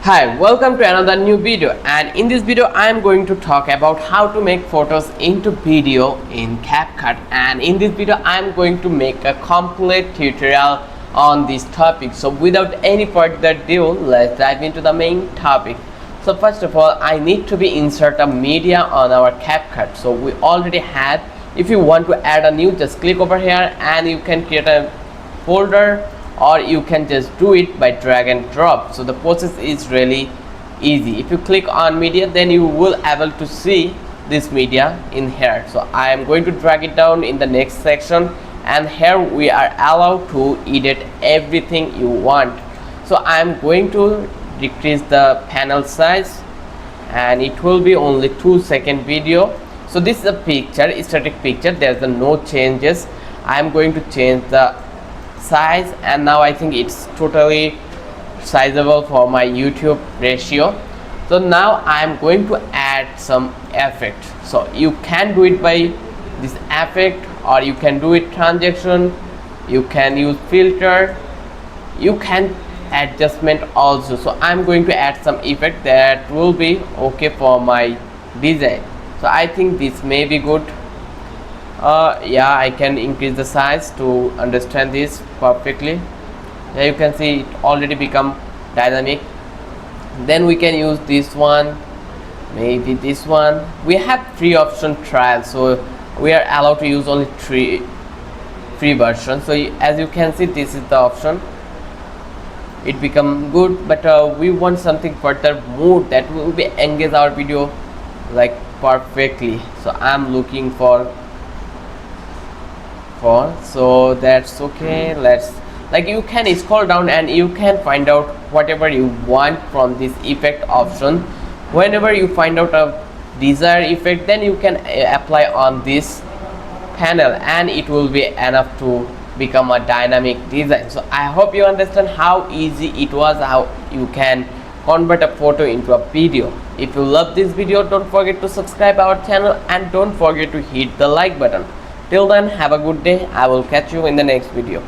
Hi, welcome to another new video, and in this video I am going to talk about how to make photos into video in CapCut. And in this video I am going to make a complete tutorial on this topic. So without any further ado, let's dive into the main topic. So first of all, I need to be insert a media on our CapCut. So we already have. If you want to add a new, just click over here and you can create a folder, or you can just do it by drag and drop. So the process is really easy. If you click on media, then you will able to see this media in here. So I am going to drag it down in the next section, and here we are allowed to edit everything you want. So I am going to decrease the panel size, and it will be only 2-second video. So this is a picture, static picture, there's no changes. I am going to change the size, and now I think it's totally sizable for my YouTube ratio. So now I am going to add some effect. So you can do it by this effect, or you can do it transition, you can use filter, you can adjustment also. So I'm going to add some effect that will be okay for my design. So I think this may be good. Yeah, I can increase the size to understand this perfectly. Yeah, you can see it already become dynamic. Then we can use this one, maybe this one. We have 3 option trial, so we are allowed to use only 3 free versions. So as you can see, this is the option. It become good, but we want something further more that will be engage our video like perfectly. So I'm looking for so that's okay. Let's, like, you can scroll down and you can find out whatever you want from this effect option. Whenever you find out a desired effect, then you can apply on this panel, and it will be enough to become a dynamic design. So I hope you understand how easy it was, how you can convert a photo into a video. If you love this video, don't forget to subscribe our channel and don't forget to hit the like button. Till then, have a good day. I will catch you in the next video.